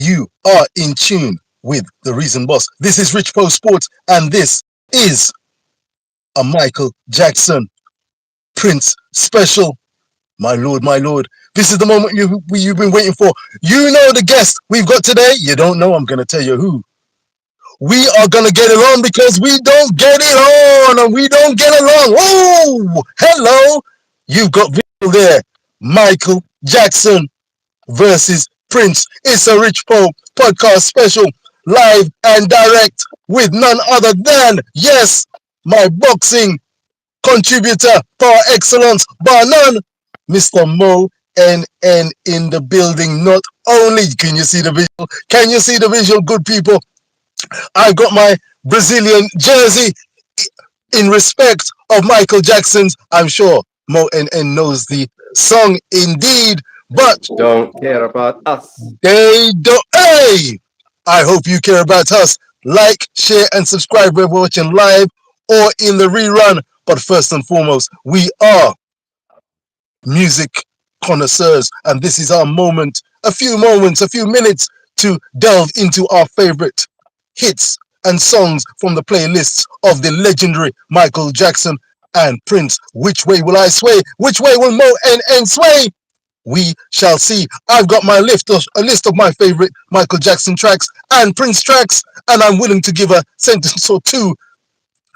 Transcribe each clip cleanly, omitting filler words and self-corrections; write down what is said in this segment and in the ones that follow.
You are in tune with the Reason Boss. This is Rich Post Sports, and this is a Michael Jackson Prince special. My lord, my lord. This is the moment you've been waiting for. You know the guest we've got today. You don't know, I'm going to tell you who. We are going to get it on because we don't get it on and we don't get along. Oh, hello. You've got visual there. Michael Jackson versus Prince. It's a Rich Poe podcast special, live and direct with none other than, yes, my boxing contributor par excellence, bar none, Mr. Mo NN in the building. Not only can you see the visual, can you see the visual, good people? I got my Brazilian jersey in respect of Michael Jackson's. I'm sure Mo NN knows the song indeed, They but don't care about us. they don't. Hey, I hope you care about us. Like, share, and subscribe whether we're watching live or in the rerun. But first and foremost, we are music connoisseurs, and this is our moment, a few moments, a few minutes to delve into our favorite hits and songs from the playlists of the legendary Michael Jackson and Prince. Which way will I sway? Which way will Mo and sway? We shall see. I've got a list of my favorite Michael Jackson tracks and Prince tracks, and I'm willing to give a sentence or two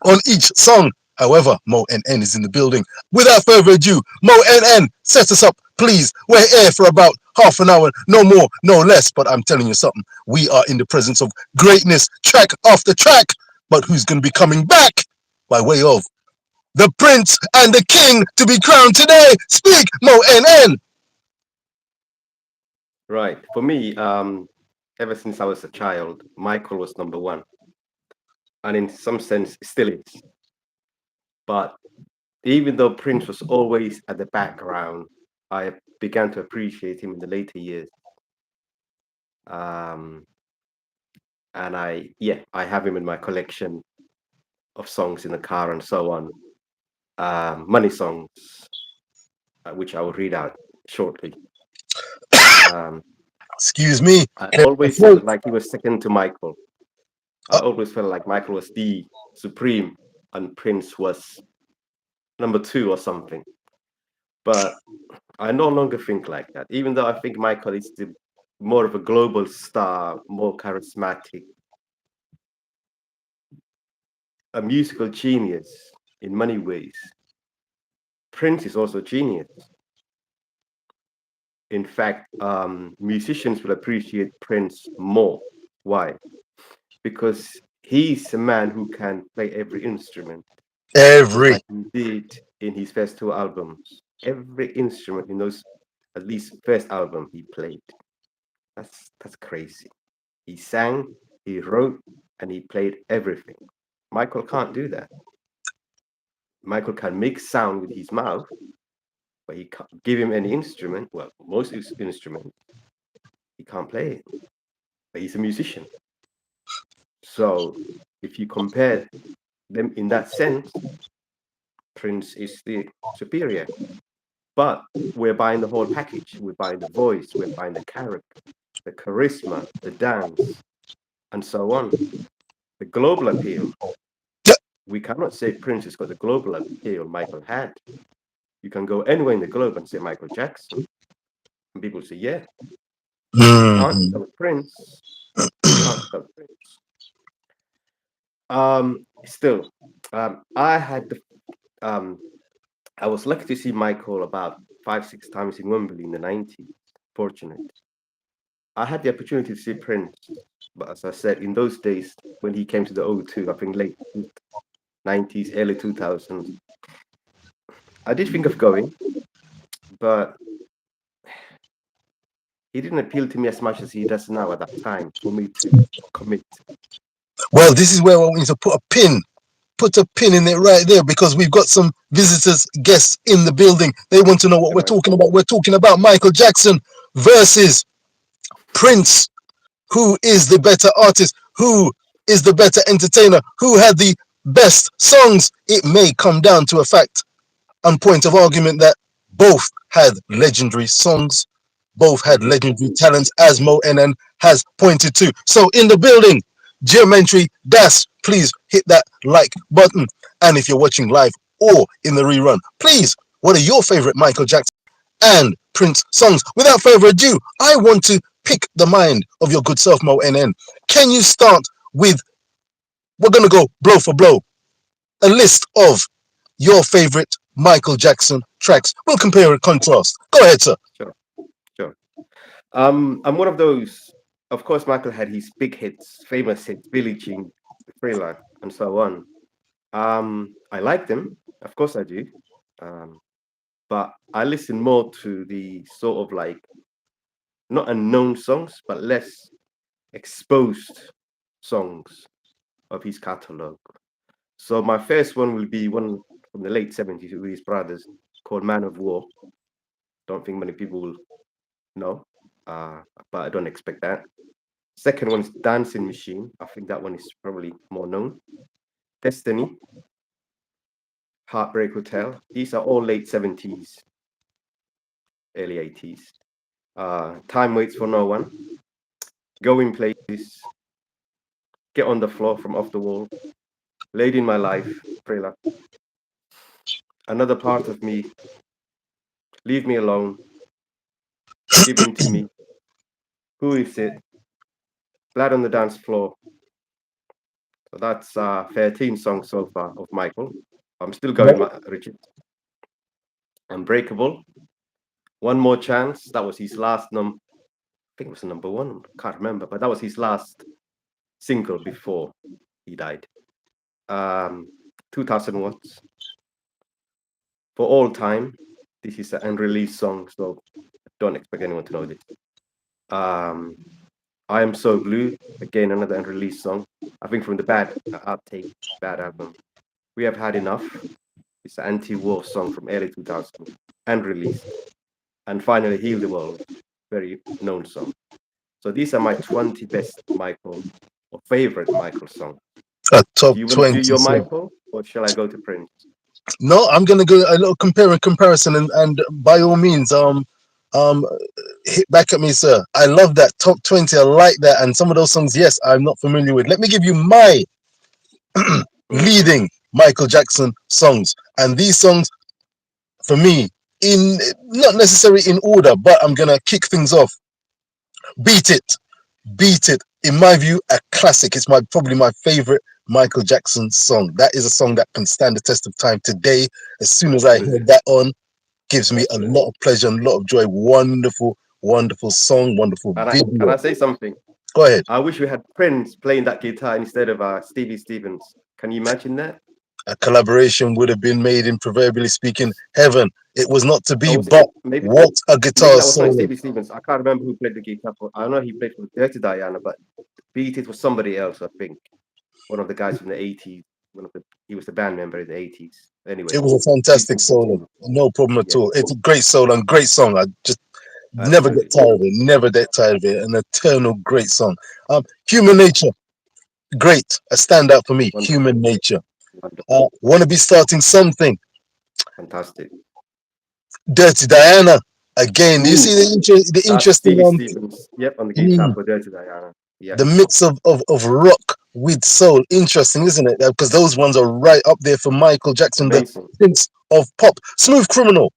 on each song. However, Mo NN is in the building. Without further ado, Mo NN, set us up, please. We're here for about half an hour, no more, no less. But I'm telling you something, we are in the presence of greatness, track after track. But who's going to be coming back by way of the Prince and the King to be crowned today? Speak, Mo NN. Right. For me, ever since I was a child, Michael was number one, and in some sense, still is. But even though Prince was always at the background, I began to appreciate him in the later years. Um, and I have him in my collection of songs in the car and so on. Money songs, which I will read out shortly. Um, Excuse me. I always felt like he was second to Michael. I always felt like Michael was the supreme and Prince was number two or something. But I no longer think like that, even though I think Michael is more of a global star, more charismatic, a musical genius in many ways. Prince is also a genius. In fact, musicians will appreciate Prince more. Why? Because he's a man who can play every instrument, just Every. like he did in his first two albums. Every instrument in those, at least first album, he played. That's crazy. He sang, he wrote, and he played everything. Michael can't do that. Michael can make sound with his mouth, but he can't give him any instrument. Well, most instrument, he can't play it. But he's a musician. So if you compare them in that sense, Prince is the superior. But we're buying the whole package. We're buying the voice, we're buying the character, the charisma, the dance, and so on. The global appeal. We cannot say Prince has got the global appeal Michael had. You can go anywhere in the globe and say Michael Jackson, and people say, yeah. You can't Mm. spell Prince. You can't spell Prince. Still, I had the I was lucky to see Michael about 5, 6 times in Wembley in the 90s. Fortunate. I had the opportunity to see Prince, but as I said, in those days when he came to the O2, I think late 90s, early 2000s, I did think of going, but he didn't appeal to me as much as he does now at that time for me to commit. Well, this is where I want you to put a pin in it right there because we've got some visitors, guests in the building. They want to know what we're Right. talking about. We're talking about Michael Jackson versus Prince. Who is the better artist? Who is the better entertainer? Who had the best songs? It may come down to a fact and point of argument that both had legendary songs, Both had Hmm. legendary talents, as Mo NN has pointed to. So in the building, Geometry Das, please hit that like button. And if you're watching live or in the rerun, please, what are your favorite Michael Jackson and Prince songs? Without further ado, I want to pick the mind of your good self, Mo NN. Can you start with, we're going to go blow for blow, a list of your favorite Michael Jackson tracks? We'll compare and contrast. Go ahead, sir. Sure, sure. I'm one of those. Of course, Michael had his big hits, famous hits, Billie Jean, Thriller, and so on. I like them, of course I do. Um, but I listen more to the sort of like not unknown songs, but less exposed songs of his catalog. So my first one will be one from the late 70s with his brothers called Man of War. Don't think many people will know, uh, but I don't expect that. Second one is Dancing Machine. I think that one is probably more known. Destiny, Heartbreak Hotel. These are all late 70s, early 80s. Time Waits for No One. Going Places. Get on the Floor from Off the Wall. Lady in My Life, Thriller. Another Part of Me. Leave Me Alone. Give In to Me. Who Is It? Blood on the Dance Floor. So that's 13 songs so far of Michael. I'm still going, Richard. Unbreakable. One More Chance. That was his last I think it was number one. Can't remember, but that was his last single before he died. 2000 watts for all time. This is an unreleased song, so don't expect anyone to know this. Um, I Am So Blue, again another unreleased song. I think from the Bad Outtake, Bad album. We Have Had Enough. It's an anti-war song from early 2000, unreleased. And finally, Heal the World, very known song. So these are my 20 best Michael or favorite Michael songs. A Do top you want to do 20, your sir. Michael, or shall I go to Prince? No, I'm gonna go a little comparison, and by all means, um, hit back at me, sir. I love that top 20. I like that, and some of those songs, yes, I'm not familiar with. Let me give you my Mm, leading Michael Jackson songs, and these songs for me, in not necessarily in order, but I'm gonna kick things off. Beat It, Beat It. In my view, a classic. It's my probably my favorite Michael Jackson song. That is a song that can stand the test of time today. As soon as I hear absolutely, that on, gives me a absolutely. lot of pleasure and a lot of joy. Wonderful, wonderful song, wonderful Can video. I say something? Go ahead. I wish we had Prince playing that guitar instead of Stevie Stevens. Can you imagine that? A collaboration would have been made in proverbially speaking heaven. It was not to I be, was but maybe what a maybe guitar that was not solo. Stevie Stevens. I can't remember who played the guitar for. I know he played for Dirty Diana, but Beat It was somebody else. I think one of the guys from the 80s. He was the band member in the 80s. It Anyway, was a please fantastic solo. continue. No problem at Yeah, all. It's a great solo and great song. I just never get absolutely tired of it. Never get tired of it. An eternal great song. Human Nature, great. A standout for me. wonderful, Human Nature. wonderful, Want to be starting something. fantastic. Dirty Diana. Again, you Ooh, see the that's interesting Stevie Stevens. Yep, on the guitar mm, for Dirty Diana. Yeah, the mix of rock with soul. Interesting, isn't it? Because those ones are right up there for Michael Jackson, the amazing, prince of pop. Smooth Criminal.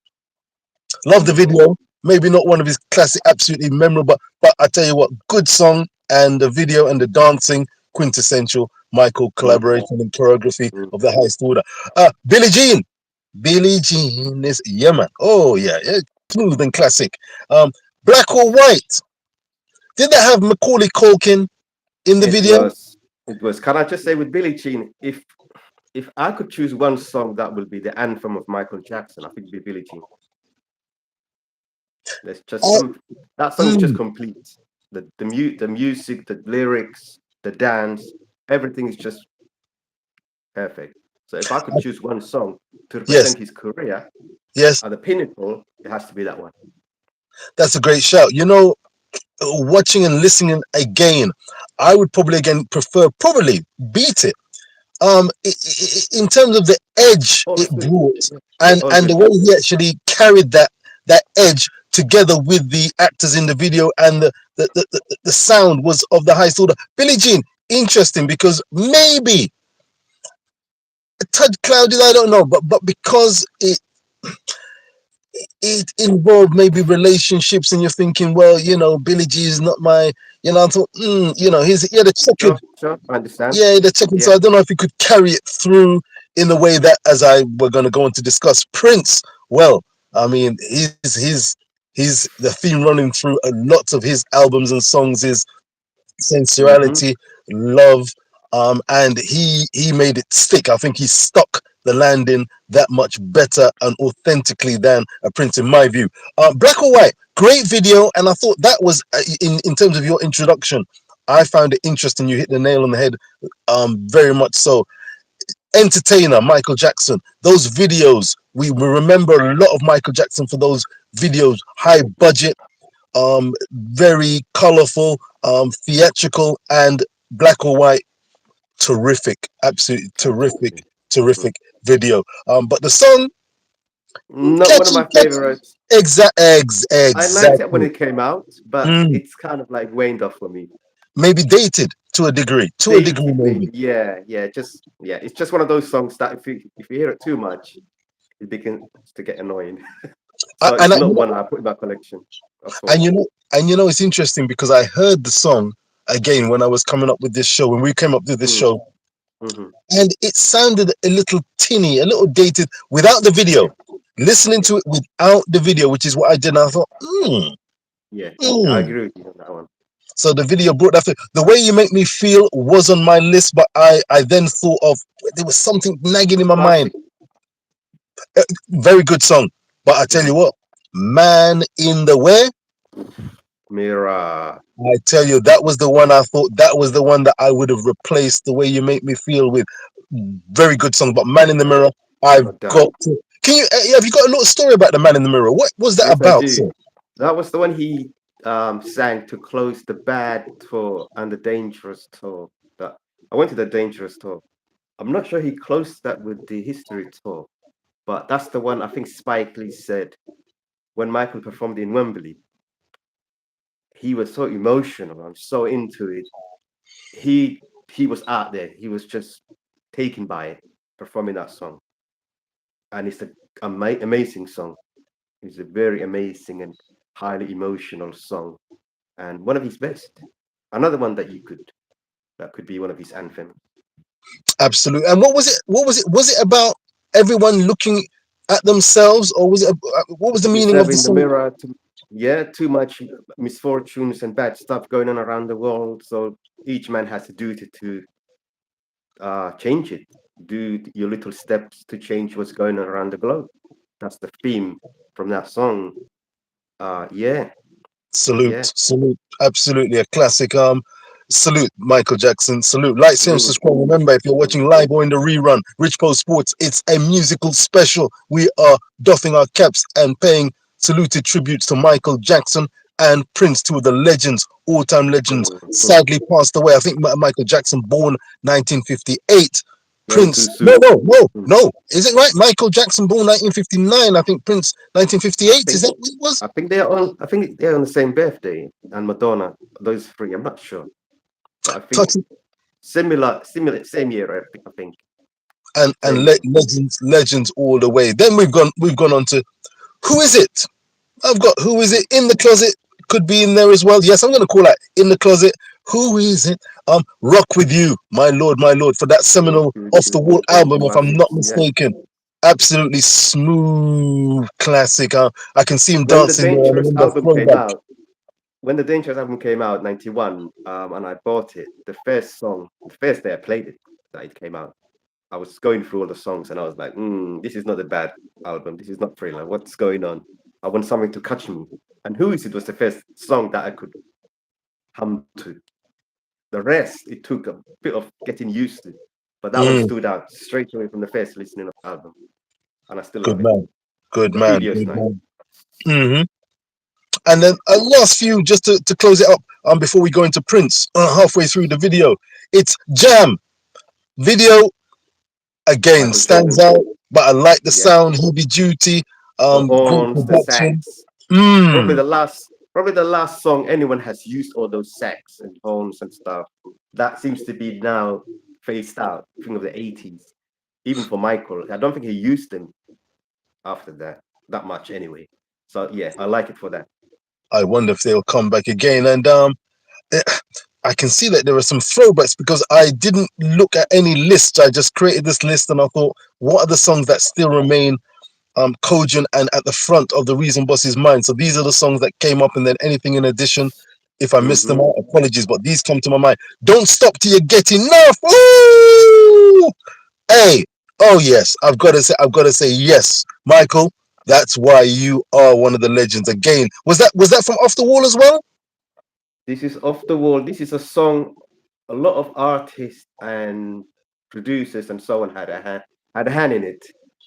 Love the wonderful. video. Maybe not one of his classic, absolutely memorable, but I tell you what, good song and the video and the dancing, quintessential Michael Mm, collaboration and choreography mm. of the highest order. Billie Jean. Billie Jean is, yeah, man. Oh, yeah, yeah, smooth and classic. Black or White. Did they have Macaulay Culkin in the It video? was, it was. Can I just say with Billie Jean, if I could choose one song that will be the anthem of Michael Jackson, I think it'd be Billie Jean. There's just Uh, some that song is just mm, complete. The music, the lyrics, the dance, everything is just perfect. So if I could choose one song to yes, represent his career yes, at the pinnacle, it has to be that one. that's a great shout. You know, watching and listening again, I would probably again prefer probably Beat It. In terms of the edge All it sweet. brought, Yeah, and all the good. way he actually carried that edge together with the actors in the video, and the sound was of the highest order. Billie Jean, interesting because maybe a touch clouded, I don't know, but because it involved maybe relationships, and you're thinking, well, Billie G is not my, I thought, he had a checkered, Sure, sure, I understand. yeah, the checkered. So Yeah. I don't know if he could carry it through in the way that, as I we're going to go on to discuss Prince. Well, I mean, he's the theme running through a lot of his albums and songs is Mm-hmm. sensuality, love, and he made it stick. I think he stuck the landing that much better and authentically than a Prince, in my view. Black or White, great video, and I thought that was in terms of your introduction. I found it interesting. You hit the nail on the head, very much so. Entertainer Michael Jackson. Those videos, we remember a lot of Michael Jackson for those videos, high budget, very colorful, theatrical, and black or white. Terrific, absolutely terrific, Absolutely. Mm. terrific video. But the song, Not one of catchy, my catchy. favorites. Exactly. I liked it when Exactly. it came out, but Mm. it's kind of like waned off for me. Maybe dated to a degree. To a degree, Dated, maybe. maybe. Yeah, yeah. Just yeah. It's just one of those songs that if you hear it too much, it begins to get annoying. I, So and it's I, not one I put in my collection at and all. it's interesting because I heard the song again when I was coming up with this show. When we came up with this Mm, show, hmm. and it sounded a little tinny, a little dated without the video. Yeah, Listening yeah, to it without the video, which is what I did, and I thought, yeah. I mm. agree with you on that one. So the video brought that. The way you make me feel was on my list, but I then thought of there was something nagging in my mind. Classic. Very good song, but I tell Hmm. you what, Man in the Where. Mira, I tell you, that was the one I thought that was the one that I would have replaced the way you make me feel with. Very good song, but Man in the Mirror, I've no doubt. got to. Can you have you got a little story about the Man in the Mirror? What was that Yes, I about, do. sir? That was the one he sang to close the Bad tour and the Dangerous tour. That I went to the Dangerous tour. I'm not sure he closed that with the History tour, but that's the one I think Spike Lee said when Michael performed in Wembley. He was so emotional and so into it. He was out there. He was just taken by it, performing that song, and it's an amazing song. It's a very amazing and highly emotional song, and one of his best. Another one that could be one of his anthems. Absolutely. And what was it? What was it? Was it about everyone looking at themselves, or was it? What was the meaning of the Observing the song? mirror, yeah, too much misfortunes and bad stuff going on around the world. So each man has a duty to change it. Do your little steps to change what's going on around the globe. That's the theme from that song. Yeah, Salute, yeah. salute. Absolutely a classic. Salute, Michael Jackson. Salute. Like, share, and Mm, subscribe. Remember, if you're watching live or in the rerun, Rich Post Sports, it's a musical special. We are doffing our caps and paying saluted tributes to Michael Jackson and Prince, two of the legends, all-time legends, mm. sadly passed away. I think Michael Jackson born 1958. Gone too Prince, no, soon. no, no, Mm. no. Is it right? Michael Jackson born 1959. I think Prince I 1958. Is think that what it was? I think they're on the same birthday. And Madonna, those three. I'm not sure, but I think Touching similar, same year. I think and same year. legends all the way. Then we've gone on to who is it? I've got who is it in the closet could be in there as well. Yes, I'm going to call that in the closet. Who is it? Rock with you, my lord, for that seminal off the wall All album, if I'm not classics. Yeah. mistaken. Absolutely smooth classic. I can see him When the dancing there. I Dangerous remember album came throwback. out, when the Dangerous album came out, 91, and I bought it, the first song, the first day I played it, that it came out, I was going through all the songs and I was like, this is not a bad album. This is not Thriller. What's going on? I want something to catch me. And Who Is It was the first song that I could hum to. The rest, it took a bit of getting used to. But that one Mm, stood out straight away from the first listening of the album. And I still good love it. man, good The man, video's good nice. man. Hmm. And then a last few just to close it up before we go into Prince halfway through the video. It's Jam video again Michael stands Jordan. out, but I like the Yeah. sound, heavy duty, The great horns, the production. sax. Mm. Probably the last song anyone has used all those sax and horns and stuff. That seems to be now phased out. Think of the 80s. Even for Michael, I don't think he used them after that much anyway. So yeah, I like it for that. I wonder if they'll come back again. And eh, I can see that there are some throwbacks because I didn't look at any lists. I just created this list and I thought, what are the songs that still remain cogent and at the front of the Reason Boss's mind? So these are the songs that came up, and then anything in addition. If I missed them Hmm. out, apologies, but these come to my mind. Don't stop till you get enough. Ooh! Hey, oh yes, I've got to say yes, Michael. That's why you are one of the legends. Again, was that from Off the Wall as well? This is off the wall. This is a song a lot of artists and producers and so on had a hand in it.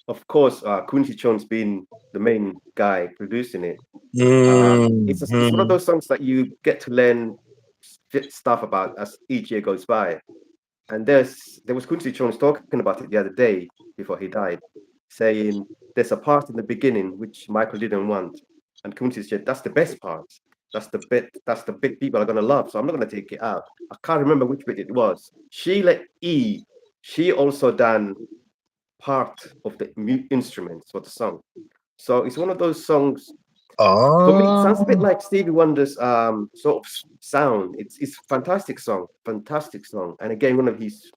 Of course, Quincy Jones being the main guy producing it. It's one of Hmm. those songs that you get to learn stuff about as each year goes by. And there was Quincy Jones talking about it the other day before he died, saying there's a part in the beginning which Michael didn't want, and Quincy said that's the best part. That's the bit people are gonna love. So I'm not gonna take it out. I can't remember which bit it was. Sheila E. She also done part of the instruments for the song. So it's one of those songs. For me, it Ah, sounds a bit like Stevie Wonder's sort of sound. It's fantastic song, and again one of his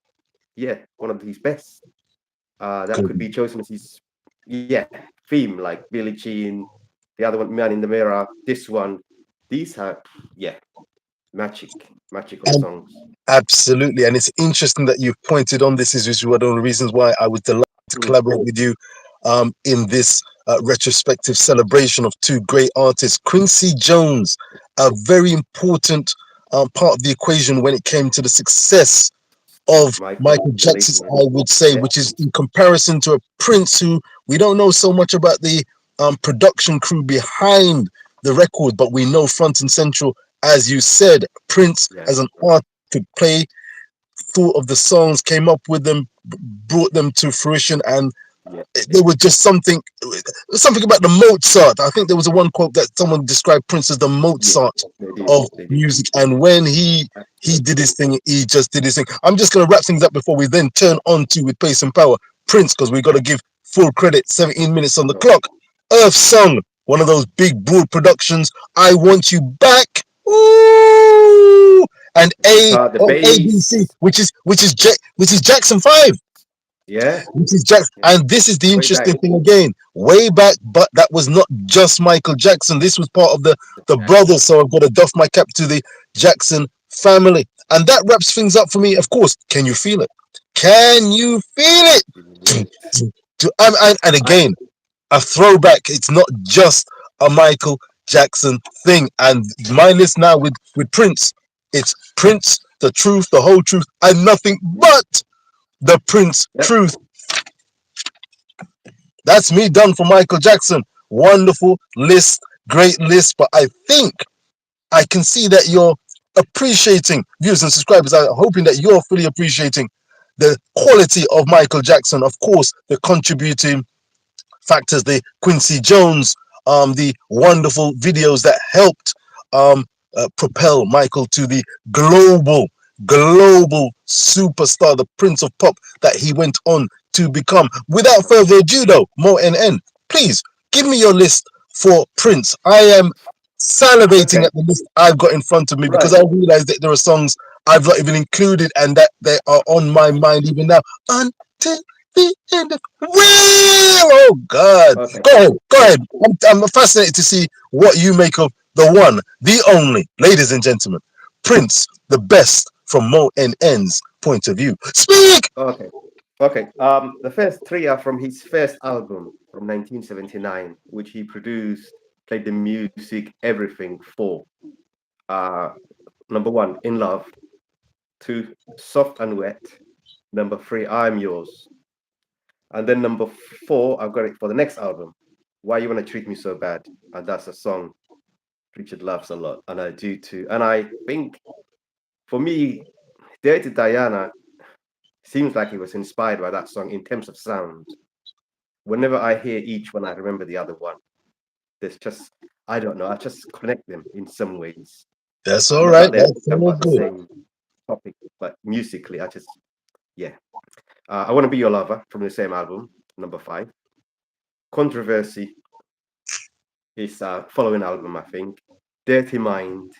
best that could good. be chosen as his theme, like Billie Jean, the other one, Man in the Mirror, this one. These are yeah magical And songs. absolutely, and it's interesting that you've pointed on this. Is one of the reasons why I was delighted to Mm, collaborate with you in this retrospective celebration of two great artists. Quincy Jones, a very important part of the equation when it came to the success of Michael Michael in the Jackson, late I would say, yeah which is in comparison to a Prince who we don't know so much about the production crew behind the record, but we know front and central, as you said, Prince yeah as an artist could play, thought of the songs, came up with them, brought them to fruition, and yeah there was just something about the Mozart. I think there was a one quote that someone described Prince as the yeah Mozart they did of they did music. And when he did absolutely his thing, he just did his thing. I'm just gonna wrap things up before we then turn on to with pace and power Prince, because we got to give full credit. 17 minutes on the sure. clock. Earth Song, one of those big broad productions. I Want You Back. Ooh! And The guitar, the ABC, bass, which is Jackson 5, yeah which is Jackson. yeah And this is the way back interesting thing again, way back, but that was not just Michael Jackson. This was part of the brothers. Jackson. So I've got to doff my cap to the Jackson family. And that wraps things up for me. Of course, can you feel it? Can you feel it? Wait, And I again, a throwback. It's not just a Michael Jackson thing. And my list now with Prince, it's Prince, the truth, the whole truth, and nothing but the Prince yep truth. That's me done for Michael Jackson. Wonderful list, great list. But I think I can see that you're appreciating, viewers and subscribers are hoping that you're fully appreciating the quality of Michael Jackson. Of course, the contributing factors, the Quincy Jones, the wonderful videos that helped um, propel Michael to the global superstar, the Prince of Pop that he went on to become. Without further ado, though, Mo NN, please give me your list for Prince. I am salivating okay at the list I've got in front of me because right I realize that there are songs I've not even included and that they are on my mind even now. Until the end of oh God. okay Go ahead. Go okay ahead. I'm fascinated to see what you make of the one, the only, ladies and gentlemen, Prince, the best from Mo and N's point of view. Speak! okay Okay, the first three are from his first album from 1979, which he produced, played the music, everything for. Uh, Number one, In Love. Two, Soft and Wet. Number three, I'm Yours. And then number four, I've got it for the next album, Why You Wanna Treat Me So Bad. And that's a song Richard loves a lot, and I do too. And I think for me, Dirty Diana seems like it was inspired by that song in terms of sound. Whenever I hear each one, I remember the other one. There's just I don't know. I just connect them in some ways. That's all Not right. that they're That's all about the good. same topic, but musically, I just yeah. I want to be your lover from the same album, number five. Controversy is following album, I think. Dirty Mind,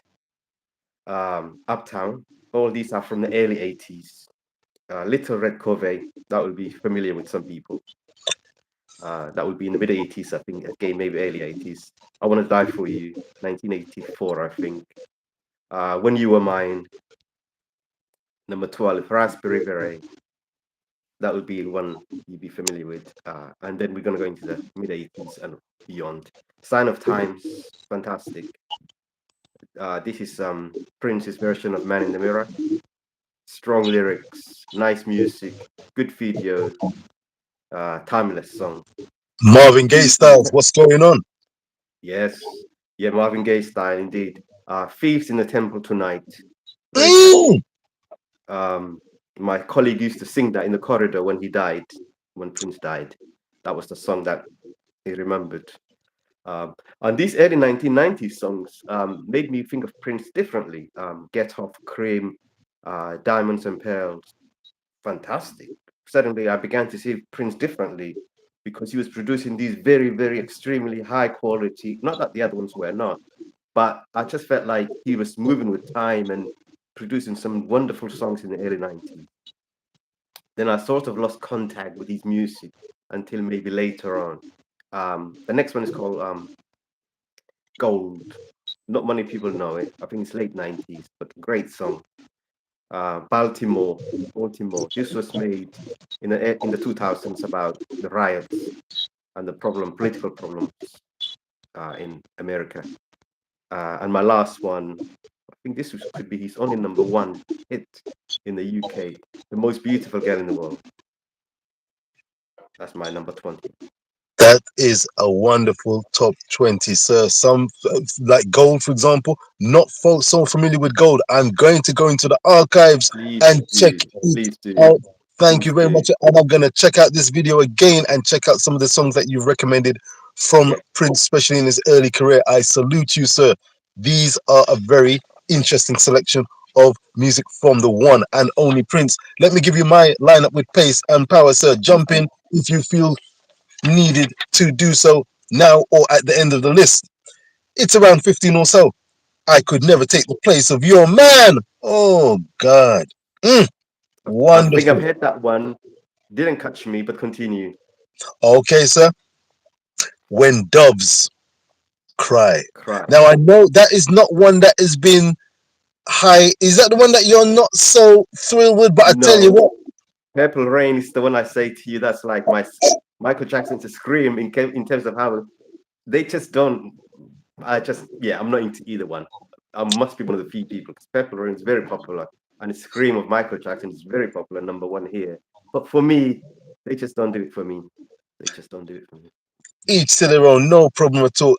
Uptown. All these are from the early 80s. Little Red Covey, that will be familiar with some people. That would be in the mid 80s, I think, again, maybe early 80s. I Want to Die for You, 1984, I think. When You Were Mine, number 12, Raspberry Beret, that would be one you'd be familiar with. And then we're going to go into the mid 80s and beyond. Sign of Times, fantastic. This is Prince's version of Man in the Mirror. Strong lyrics, nice music, good video, timeless song. Marvin Gaye Thieves in the styles. What's going on? yes, yeah, Marvin Gaye style indeed. Thieves in the Temple Tonight, very Mm, catchy. Um, my colleague used to sing that in the corridor when he died, when Prince died. That was the song that he remembered. And these early 1990s songs made me think of Prince differently. Get Off, Cream, Diamonds and Pearls, fantastic. Suddenly, I began to see Prince differently because he was producing these very, very extremely high quality, not that the other ones were not, but I just felt like he was moving with time and producing some wonderful songs in the early 90s. Then I sort of lost contact with his music until maybe later on. The next one is called Gold. Not many people know it. I think it's late 90s, but great song. Baltimore, Baltimore. This was made in the 2000s about the riots and the political problems in America. And my last one, I think could be his only number one hit in the UK. The Most Beautiful Girl in the World. That's my number 20. that is a wonderful top 20, sir. Some like Gold, for example, not folks so familiar with Gold. I'm going to go into the archives Please and check do, it please do, out. Thank you please very do. much. And I'm going to check out this video again and check out some of the songs that you've recommended from Yeah, Prince, especially in his early career. I salute you, sir. These are a very interesting selection of music from the one and only Prince. Let me give you my lineup with pace and power, sir. please Jump do. in if you feel needed to do so now or at the end of the list. It's around 15 or so. I could never take the place of your man. Oh, God. Mm, I think I've wonderful. heard that one. Didn't catch me, but continue. Okay, sir. When doves cry. Cry. Now, I know that is not one that has been high. Is that the one that you're not so thrilled with? But I tell you No, what, Purple Rain is the one I say to you. That's like my Michael Jackson to scream in terms of how they just don't. I just yeah, I'm not into either one. I must be one of the few people because Purple Rain is very popular and Scream of Michael Jackson is very popular, number one here. But for me, they just don't do it for me. They just don't do it for me. each to their own, no problem at all.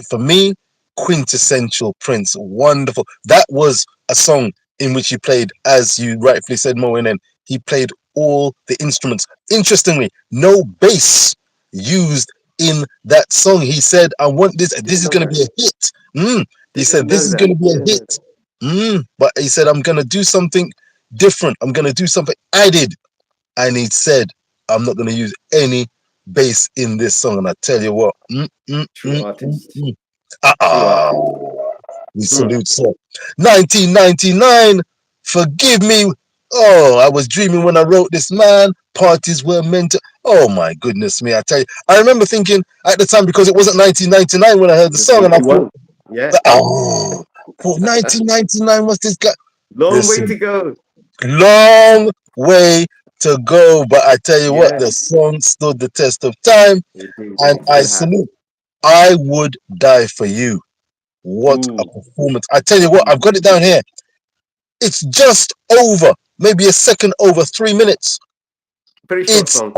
For me, quintessential Prince, wonderful. That was a song in which he played, as you rightfully said, Mo, and then he played all the instruments. Interestingly, no bass used in that song. He said, "I want this. This Didn't is know going to that. be a hit." He Didn't said, "This know is that. going to be a Didn't know that. hit." But he said, "I'm going to do something different. I'm going to do something added." And he said, "I'm not going to use any bass in this song." And I tell you what, True artist. True uh-uh, artist. we Hmm. salute sir. 1999, forgive me. Oh, I was dreaming when I wrote this, man. Parties were meant to. Oh my goodness me, I tell you. I remember thinking at the time because it wasn't 1999 when I heard the It was song, and I thought, 81. Yeah. for 1999 was this guy. Long way Listen, to go. long way to go, but I tell you what, Yeah. the song stood the test of time, It did. and It I still has. salute. I would die for you. What a Ooh. performance! I tell you what, I've got it down here. It's just over, maybe a second over 3 minutes. Very short It's song.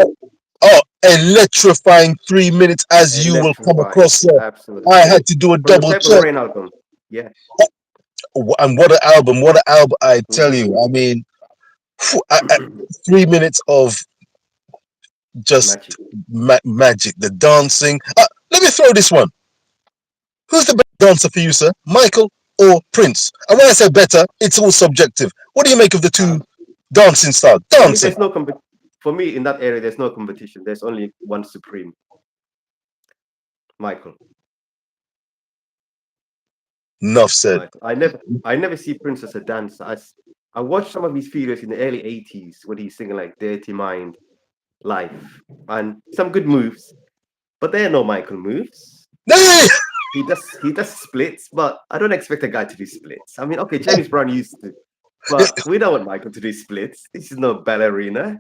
electrifying 3 minutes, as you will come Electrifying. across, sir. I Absolutely. had to do a From the double Purple check. Rain album. Yeah. And what an album! What an album! I tell Hmm. you. I mean, 3 minutes of just Magic. magic. The dancing. Let me throw this one. Who's the best dancer for you, sir? Michael or Prince? And when I say better, it's all subjective. What do you make of the two Um, dancing styles? for me, Dancing. there's no for me in that area. There's no competition. There's only one supreme, Michael. Enough said. Michael. I never see Prince as a dancer. I watched some of his videos in the early '80s when he's singing like "Dirty Mind," "Life," and some good moves. But there are no Michael moves. Hey! He does splits, but I don't expect a guy to do splits. I mean, okay, James Brown used to, but we don't want Michael to do splits. This is no ballerina.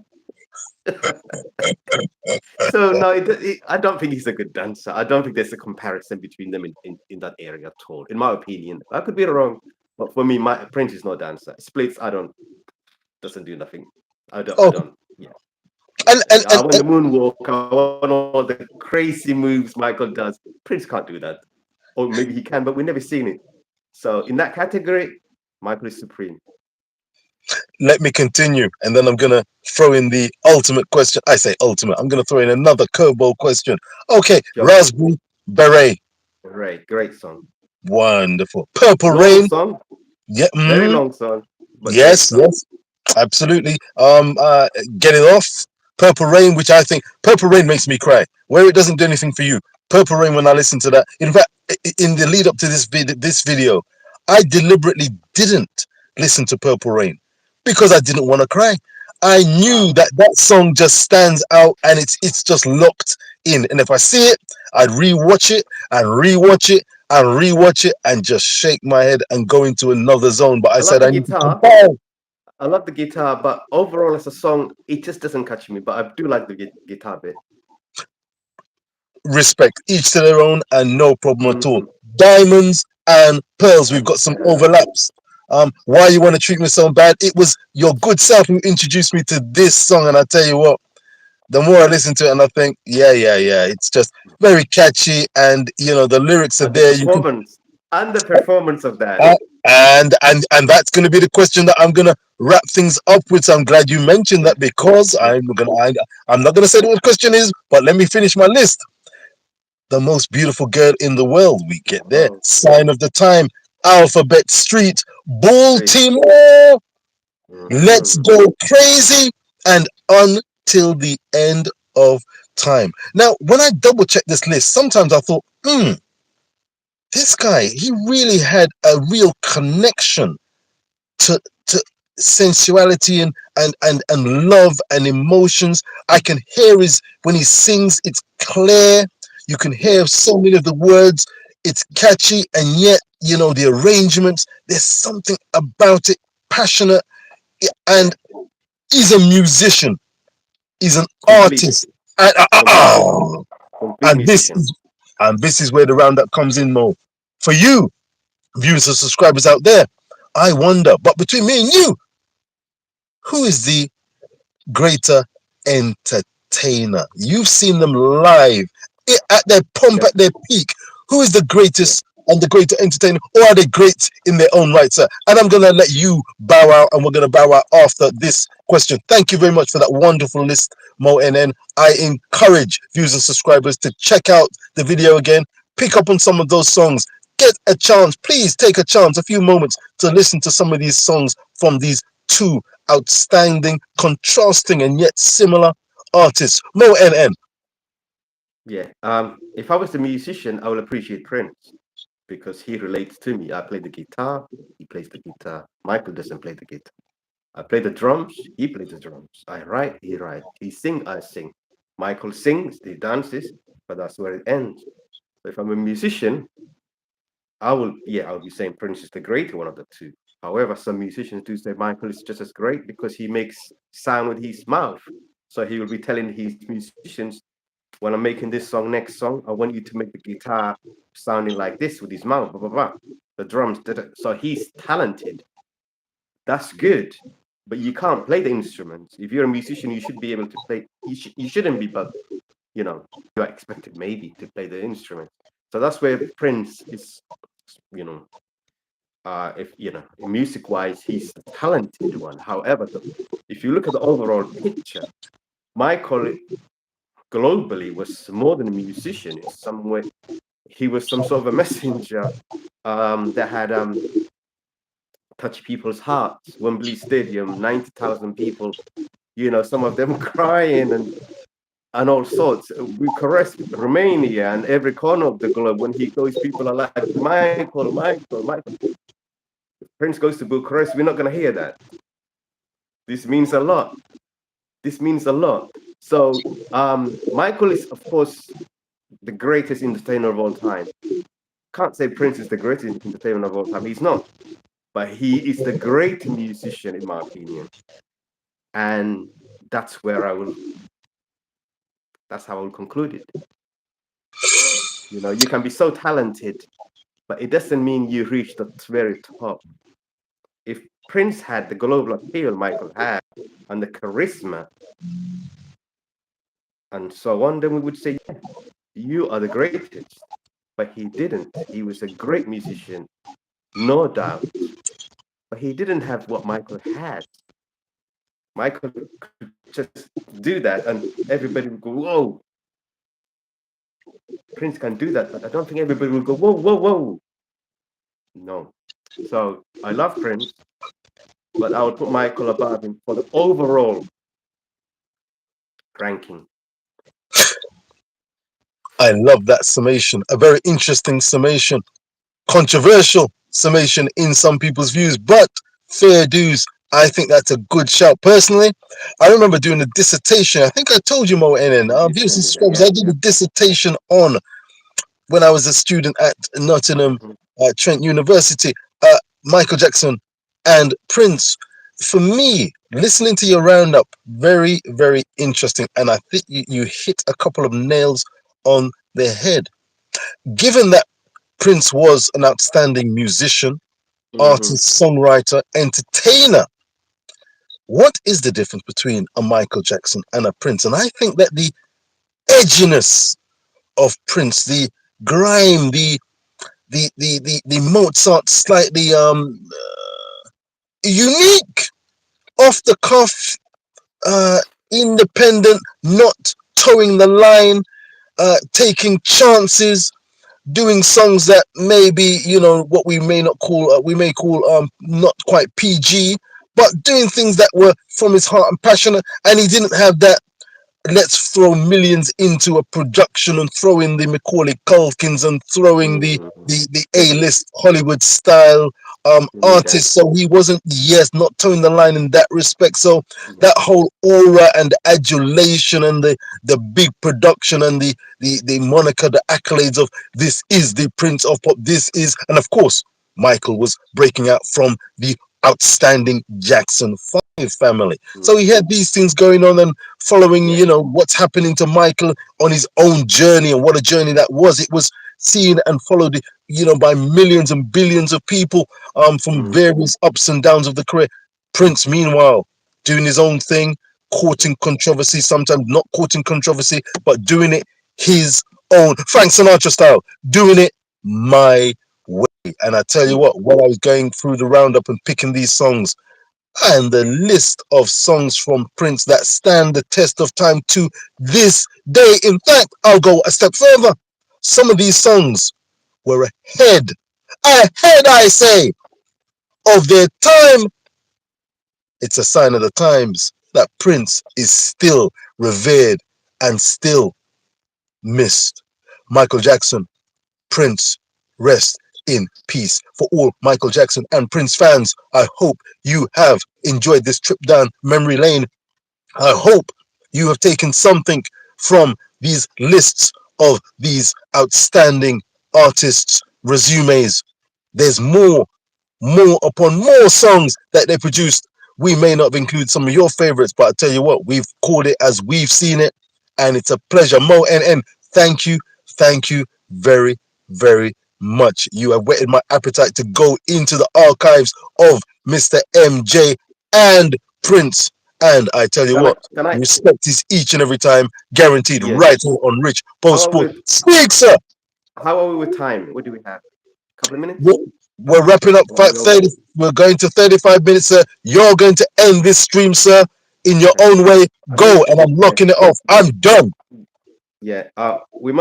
So no, I don't think he's a good dancer. I don't think there's a comparison between them in that area at all. In my opinion, I could be wrong, but for me, my Prince is no dancer. Splits, I don't doesn't do nothing. I Oh, don't. Yeah, and, and, I and, want the moonwalk. I want all the crazy moves Michael does. Prince can't do that, or maybe he can, but we've never seen it. So in that category, Michael is supreme. let me continue. And then I'm going to throw in the ultimate question. I say ultimate. I'm going to throw in another curveball question. Okay, Jump in. Raspberry Beret. Right, great song. Wonderful. Purple Long Rain. song, Yeah. very long song, but great Yes, song. yes. Absolutely. Get it off. Purple Rain, which I think Purple Rain makes me cry. Where it doesn't do anything for you. Purple Rain. When I listen to that, in fact, in the lead up to this video, I deliberately didn't listen to Purple Rain because I didn't want to cry. I knew Wow. that that song just stands out and it's just locked in. And if I see it, I'd rewatch it and rewatch it and rewatch it and just shake my head and go into another zone. But I I love said the I need to guitar. compare. I love the guitar, but overall as a song, it just doesn't catch me. But I do like the guitar bit. Respect, each to their own, and no problem at all. Hmm. Diamonds and pearls, we've And got some overlaps. Why you want to treat me so bad? It was your good self who introduced me to this song, and I tell you what, the more I listen to it, and I think, yeah, it's just very catchy, and the lyrics are and the there. You can, performance and the performance of that. uh, and that's going to be the question that I'm going to wrap things up with. So I'm glad you mentioned Yeah, that because yeah. I'm not going to say what the question is, but let me finish my list. The most beautiful girl in the world. We The get there. world Sign of the time. Alphabet Street. street. Baltimore. Let's Hmm. go crazy. And until the end of time. Now, when I double check this list, sometimes I thought, this guy, he really had a real connection to sensuality and love and emotions. I can hear his when he sings, it's clear. You can Yeah, hear so many of the words. It's catchy, and yet the arrangements. There's something about it, passionate, yeah. and he's a musician. He's an Complete, artist, and, complete, complete and this musician. is and this is where the roundup comes in, Mo. For you, viewers and subscribers out there, I wonder, but between me and you, who is the greater entertainer? You've seen them live at their pomp, Def, at their peak. Who is the yeah, greatest and the greater entertainer, or are they great in their own right, sir? And I'm going to let you bow out, and we're going to bow out after this question. Thank you very much for that wonderful list, Mo NN. I encourage viewers and subscribers to check out the video again, pick up on some of those songs. Get a chance, please take a chance, a few moments to listen to some of these songs from these two outstanding, contrasting, and yet similar artists. Mo NN. yeah. If I was the musician, I would appreciate Prince because he relates to me. I play the guitar, he plays the guitar. Michael doesn't play the guitar. I play the drums, he plays the drums. I write, he writes. He sing, I sing. Michael sings, he dances, but that's where it ends. So if I'm a musician, I will be saying Prince is the greater one of the two. However, some musicians do say Michael is just as great because he makes sound with his mouth. So he will be telling his musicians, when I'm making this song, next song, I want you to make the guitar sounding like this with his mouth, blah, blah, blah. The drums, da, da. So he's talented. That's good. But you can't play the instruments. If you're a musician, you should be able to play. You shouldn't be, but you're expected maybe to play the instrument. So that's where Prince is, you know, if music wise, he's the talented one. However, if you look at the overall picture, Michael globally was more than a musician in some way. he was some sort of a messenger that had touched people's hearts. Wembley Stadium, 90,000 people, some of them crying and all sorts. Bucharest, Romania, and every corner of the globe. When he goes, people are like, Michael, Michael, Michael. Prince goes to Bucharest, we're not going to hear that. This means a lot. This means a lot. So, Michael is, of course, the greatest entertainer of all time. Can't say Prince is the greatest entertainer of all time. He's not. But he is the great musician, in my opinion. And that's where that's how I will conclude it. You can be so talented, but it doesn't mean you reach the very top. If Prince had the global appeal Michael had and the charisma and so on, then we would say, yeah, you are the greatest. But he didn't. He was a great musician, no doubt. But he didn't have what Michael had. Michael could just do that and everybody would go, whoa. Prince can do that, but I don't think everybody will go, whoa, whoa, whoa. No. So I love Prince, but I would put Michael above him for the overall ranking. I love that summation. A very interesting summation. Controversial summation in some people's views, but fair dues. I think that's a good shout. Personally, I remember doing a dissertation. I think I told you, Mo NN. You Views and said that, subscribers. yeah, I did yeah. a dissertation on when I was a student at Nottingham, Mhm. Trent University. Michael Jackson and Prince. For me, listening to your roundup, very, very interesting. And I think you hit a couple of nails on the head. Given that Prince was an outstanding musician, Mhm. artist, songwriter, entertainer, what is the difference between a Michael Jackson and a Prince? And I think that the edginess of Prince, the grime, the Mozart slightly unique, off the cuff, uh, independent, not towing the line, taking chances, doing songs that maybe what we may not call we may call not quite PG, but doing things that were from his heart and passion, and he didn't have that let's throw millions into a production and throw in the Macaulay Culkins and throwing the Mhm. the A-list Hollywood style You need that. artist. So he wasn't, yes, not towing the line in that respect. So Yeah. that whole aura and adulation and the big production and the moniker, the accolades of this is the Prince of Pop, this is, and of course Michael was breaking out from the outstanding Jackson 5 family. So he Mhm. had these things going on, and following, Yeah. what's happening to Michael on his own journey, and what a journey that was. It was seen and followed, by millions and billions of people from Mhm. various ups and downs of the career. Prince, meanwhile, doing his own thing, courting controversy, sometimes not courting controversy, but doing it his own, Frank Sinatra style, doing it my way. And I tell you Mhm. what, when I was going through the roundup and picking these songs, and the list of songs from Prince that stand the test of time to this day. In fact, I'll go a step further. Some of these songs were ahead, I say, of their time. It's a sign of the times that Prince is still revered and still missed. Michael Jackson, Prince, rest in peace. For all Michael Jackson and Prince fans, I hope you have enjoyed this trip down memory lane. I hope you have taken something from these lists of these outstanding artists' resumes. There's more upon more songs that they produced. We may not include some of your favorites, but I tell you what, we've called it as we've seen it, and it's a pleasure. Mo NN, thank you very, very much. You have whetted my appetite to go into the archives of Mr. MJ and Prince. And I tell you Can I? what, Can I? respect is each and every time guaranteed Yeah. right here on Rich How Post are Sport. we? Speak, sir. How are we with time? What do we have? A couple of minutes? We're, we're wrapping up Or are we over? 30. We're going to 35 minutes, sir. You're going to end this stream, sir, in your Okay. own way. I Go, think. and I'm Yeah. locking it off. I'm done. Yeah. We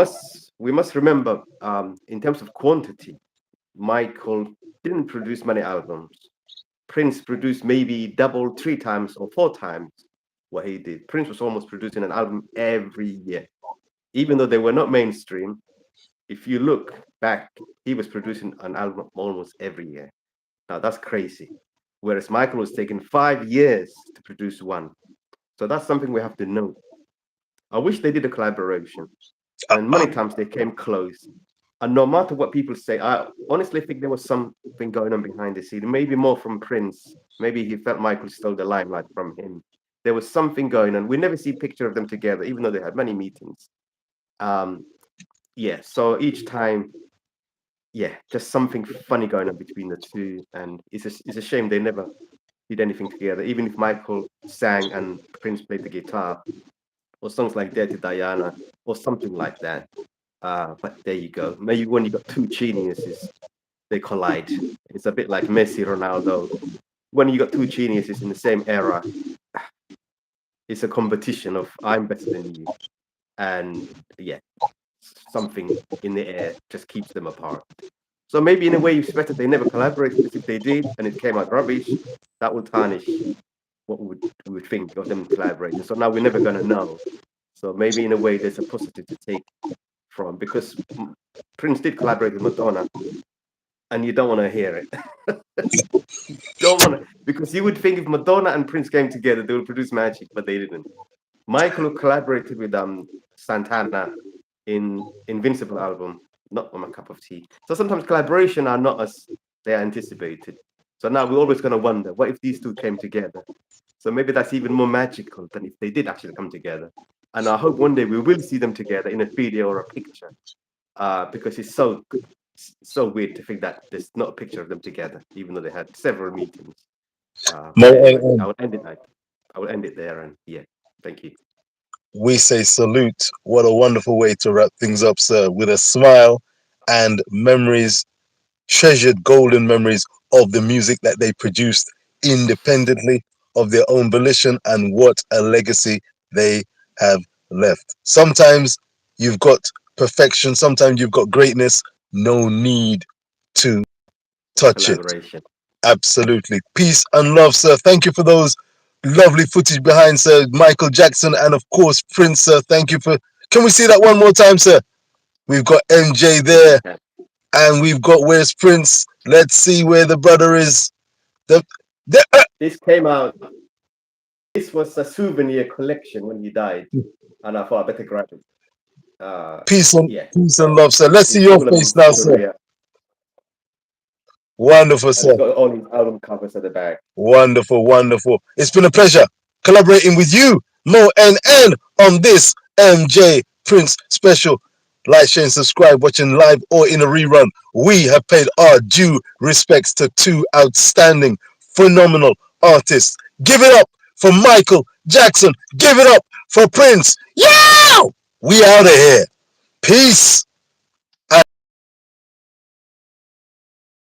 we must remember, in terms of quantity, Michael didn't produce many albums. Prince produced maybe double, three times, or four times what he did. Prince was almost producing an album every year, even though they were not mainstream. If you look back, he was producing an album almost every year. Now that's crazy. Whereas Michael was taking 5 years to produce one. So that's something we have to know. I wish they did a collaboration, and many times they came close. And no matter what people say, I honestly think there was something going on behind the scene. Maybe more from Prince. Maybe he felt Michael stole the limelight from him. There was something going on. We never see a picture of them together, even though they had many meetings. Um, yeah. So each time, yeah, just something funny going on between the two, and it's a shame they never did anything together. Even if Michael sang and Prince played the guitar, or songs like Dirty Diana, or something like that. But there you go. Maybe when you got two geniuses, they collide. It's a bit like Messi, Ronaldo. When you got two geniuses in the same era, it's a competition of I'm better than you, and yeah, something in the air just keeps them apart. So maybe in a way it's better they never collaborated, because if they did and it came out rubbish, that would tarnish what we would think of them collaborating. So now we're never gonna know. So maybe in a way there's a positive to take from, because Prince did collaborate with Madonna, and you don't want to hear it. Don't want to, because you would think if Madonna and Prince came together, they would produce magic, but they didn't. Michael collaborated with Santana in Invincible album, not my cup of tea. So sometimes collaboration are not as they are anticipated. So now we're always going to wonder, what if these two came together? So maybe that's even more magical than if they did actually come together. And I hope one day we will see them together in a video or a picture, because it's so weird to think that there's not a picture of them together, even though they had several meetings. Mo But anyway, and I will end it. I will end it there, and yeah, thank you. we say salute. What a wonderful way to wrap things up, sir, with a smile and memories, treasured golden memories of the music that they produced independently of their own volition, and what a legacy they have left. Sometimes you've got perfection, sometimes you've got greatness, no need to touch it. Collaboration. Absolutely. Peace and love, sir. Thank you for those lovely footage behind, sir. Michael Jackson and, of course, Prince, sir. Thank you for. Can we see that one more time, sir? We've got MJ Yes, there, we can. and we've got where's Prince. Let's see where the brother is. The, the This came out. This was a souvenir collection when he died, and I thought I better grab it. Uh, yeah, peace and love, sir. Let's see it's your full of face his now, sir. career, Wonderful, and it's sir. got all his album covers at the back. Wonderful, wonderful. It's been a pleasure collaborating with you, Mo and on this MJ Prince special. Like, share, and subscribe, watching live or in a rerun. We have paid our due respects to two outstanding, phenomenal artists. Give it up for Michael Jackson. Give it up for Prince. Yeah! We out of here. Peace.